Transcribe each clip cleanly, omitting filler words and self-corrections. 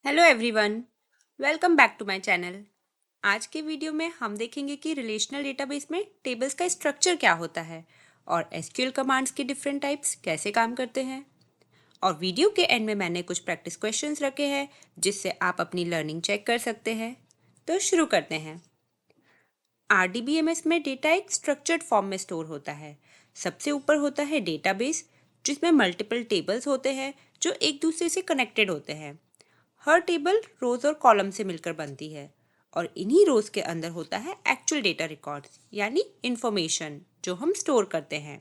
Hello everyone, welcome back to my channel. आज के video में हम देखेंगे कि रिलेशनल डेटाबेस में टेबल्स का स्ट्रक्चर क्या होता है और एसक्यूएल कमांड्स के डिफरेंट टाइप्स कैसे काम करते हैं। और वीडियो के एंड में मैंने कुछ प्रैक्टिस क्वेश्चंस रखे हैं जिससे आप अपनी लर्निंग चेक कर सकते हैं। तो शुरू करते हैं। आरडीबीएमएस में डेटा एक स्ट्रक्चर्ड फॉर्म में स्टोर होता है। सबसे ऊपर होता है डेटाबेस, जिसमें मल्टीपल टेबल्स होते हैं जो एक दूसरे से कनेक्टेड होते हैं। हर टेबल रोज और कॉलम से मिलकर बनती है और इन्हीं रोज के अंदर होता है एक्चुअल डेटा रिकॉर्ड्स यानी इंफॉर्मेशन जो हम स्टोर करते हैं।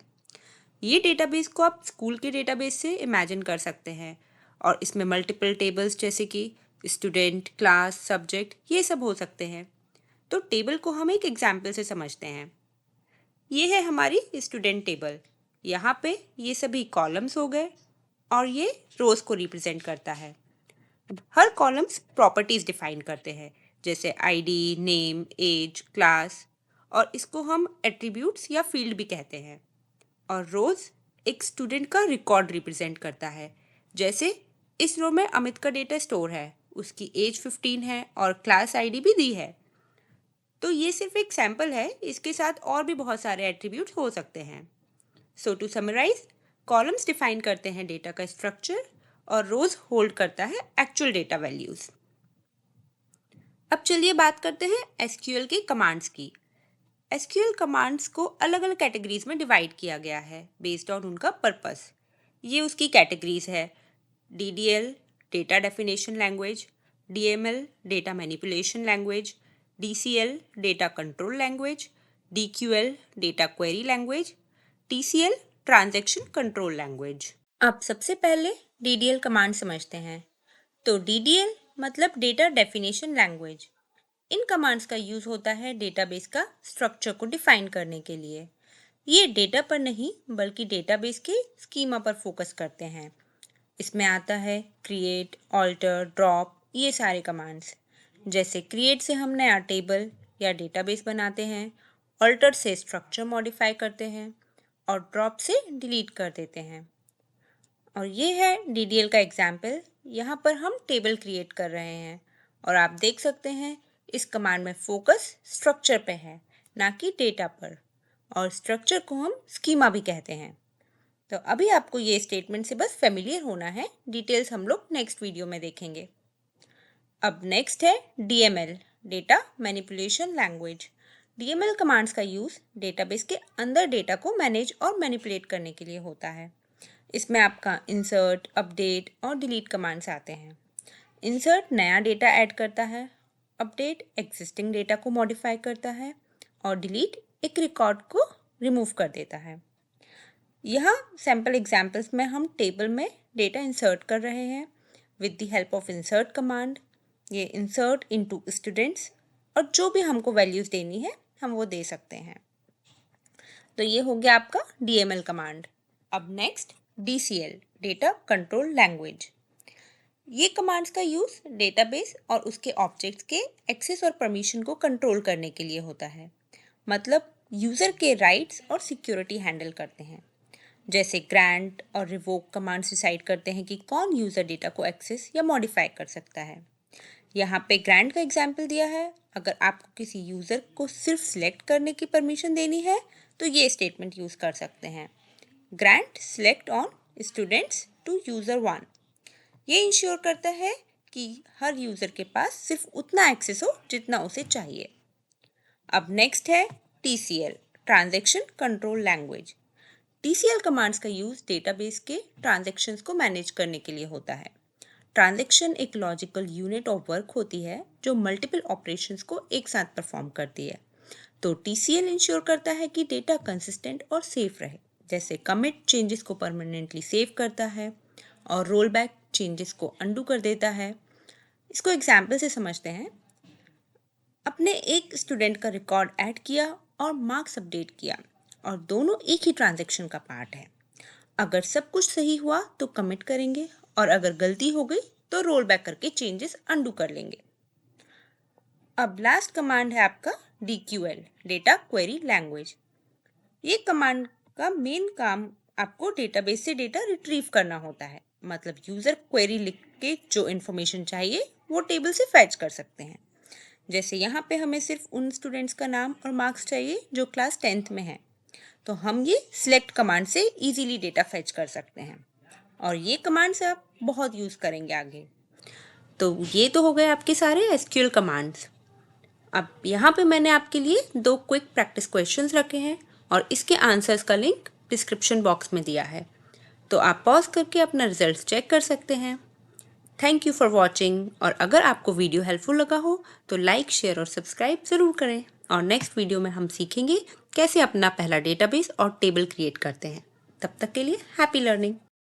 ये डेटाबेस को आप स्कूल के डेटाबेस से इमेजिन कर सकते हैं और इसमें मल्टीपल टेबल्स जैसे कि स्टूडेंट, क्लास, सब्जेक्ट ये सब हो सकते हैं। तो टेबल को हम एक एग्जाम्पल से समझते हैं। ये है हमारी स्टूडेंट टेबल। यहाँ पे ये सभी कॉलम्स हो गए और ये रोज को रिप्रेजेंट करता है। हर कॉलम्स प्रॉपर्टीज डिफाइन करते हैं जैसे आईडी, नेम, एज, क्लास, और इसको हम एट्रीब्यूट्स या फील्ड भी कहते हैं। और रोज एक स्टूडेंट का रिकॉर्ड रिप्रेजेंट करता है। जैसे इस रो में अमित का डेटा स्टोर है, उसकी एज 15 है और क्लास आईडी भी दी है। तो ये सिर्फ एक सैंपल है, इसके साथ और भी बहुत सारे एट्रीब्यूट्स हो सकते हैं। सो टू समराइज, कॉलम्स डिफाइन करते हैं डेटा का स्ट्रक्चर और रोज होल्ड करता है एक्चुअल डेटा वैल्यूज। अब चलिए बात करते हैं एसक्यूएल के कमांड्स की। एसक्यूएल कमांड्स को अलग अलग कैटेगरीज में डिवाइड किया गया है बेस्ड ऑन उनका पर्पस। ये उसकी कैटेगरीज है। DDL data definition language, DML data manipulation language, DCL data control language, DQL data query language, TCL transaction control language. अब सबसे पहले डीडीएल कमांड समझते हैं। तो डीडीएल मतलब डेटा डेफिनेशन लैंग्वेज। इन कमांड्स का यूज होता है डेटाबेस का स्ट्रक्चर को डिफाइन करने के लिए। ये डेटा पर नहीं बल्कि डेटाबेस के स्कीमा पर फोकस करते हैं। इसमें आता है क्रिएट, ऑल्टर, ड्रॉप, ये सारे कमांड्स। जैसे क्रिएट से हम नया टेबल या डेटाबेस बनाते हैं, ऑल्टर से स्ट्रक्चर मॉडिफाई करते हैं और ड्रॉप से डिलीट कर देते हैं। और ये है डीडीएल का एग्जाम्पल। यहाँ पर हम टेबल क्रिएट कर रहे हैं और आप देख सकते हैं इस कमांड में फोकस स्ट्रक्चर पे है, ना कि डेटा पर। और स्ट्रक्चर को हम स्कीमा भी कहते हैं। तो अभी आपको ये स्टेटमेंट से बस फेमिलियर होना है, डिटेल्स हम लोग नेक्स्ट वीडियो में देखेंगे। अब नेक्स्ट है DML data manipulation language. DML commands का यूज़ डेटाबेस के अंदर डेटा को मैनेज और मैनिपुलेट करने के लिए होता है। इसमें आपका इंसर्ट, अपडेट और डिलीट कमांड्स आते हैं। इंसर्ट नया डेटा ऐड करता है, अपडेट एग्जिस्टिंग डेटा को मॉडिफाई करता है और डिलीट एक रिकॉर्ड को रिमूव कर देता है। यहाँ सैम्पल एग्जाम्पल्स में हम टेबल में डेटा इंसर्ट कर रहे हैं with the help of insert command. ये इंसर्ट इनटू स्टूडेंट्स, और जो भी हमको वैल्यूज देनी है हम वो दे सकते हैं। तो ये हो गया आपका डीएमएल कमांड। अब next DCL data control language. ये कमांड्स का यूज़ डेटाबेस और उसके ऑब्जेक्ट्स के एक्सेस और परमिशन को कंट्रोल करने के लिए होता है। मतलब यूज़र के राइट्स और सिक्योरिटी हैंडल करते हैं। जैसे ग्रांट और रिवोक कमांड्स डिसाइड करते हैं कि कौन यूज़र डेटा को एक्सेस या मॉडिफाई कर सकता है। यहाँ पे ग्रांट का एग्जाम्पल दिया है। अगर आपको किसी यूज़र को सिर्फ सिलेक्ट करने की परमिशन देनी है तो ये स्टेटमेंट यूज़ कर सकते हैं। Grant select on students to user 1। ये इंश्योर करता है कि हर यूज़र के पास सिर्फ उतना एक्सेस हो जितना उसे चाहिए। अब नेक्स्ट है TCL transaction control language. TCL commands का यूज़ डेटाबेस के ट्रांजैक्शंस को मैनेज करने के लिए होता है। ट्रांजैक्शन एक लॉजिकल यूनिट ऑफ वर्क होती है जो मल्टीपल ऑपरेशंस को एक साथ परफॉर्म करती है। तो टीसीएल इंश्योर करता है कि डेटा कंसिस्टेंट और सेफ रहे। जैसे कमिट चेंजेस को परमानेंटली सेव करता है और रोल बैक चेंजेस को अंडू कर देता है। इसको एग्जाम्पल से समझते हैं। अपने एक स्टूडेंट का रिकॉर्ड ऐड किया और मार्क्स अपडेट किया और दोनों एक ही ट्रांजैक्शन का पार्ट है। अगर सब कुछ सही हुआ तो कमिट करेंगे और अगर गलती हो गई तो रोल बैक करके चेंजेस अंडू कर लेंगे। अब लास्ट कमांड है आपका डीक्यूएल डेटा क्वेरी लैंग्वेज। ये कमांड का मेन काम आपको डेटाबेस से डेटा रिट्रीव करना होता है। मतलब यूज़र क्वेरी लिख के जो इन्फॉर्मेशन चाहिए वो टेबल से फैच कर सकते हैं। जैसे यहाँ पे हमें सिर्फ उन स्टूडेंट्स का नाम और मार्क्स चाहिए जो क्लास 10th में हैं, तो हम ये सिलेक्ट कमांड से इजीली डेटा फैच कर सकते हैं और ये कमांड से आप बहुत यूज़ करेंगे आगे। तो ये तो हो गए आपके सारे एसक्यूएल कमांड्स। अब यहाँ पे मैंने आपके लिए 2 क्विक प्रैक्टिस क्वेश्चंस रखे हैं और इसके आंसर्स का लिंक डिस्क्रिप्शन बॉक्स में दिया है, तो आप पॉज करके अपना रिजल्ट चेक कर सकते हैं। थैंक यू फॉर वॉचिंग, और अगर आपको वीडियो हेल्पफुल लगा हो तो लाइक, शेयर और सब्सक्राइब ज़रूर करें। और नेक्स्ट वीडियो में हम सीखेंगे कैसे अपना पहला डेटाबेस और टेबल क्रिएट करते हैं। तब तक के लिए हैप्पी लर्निंग।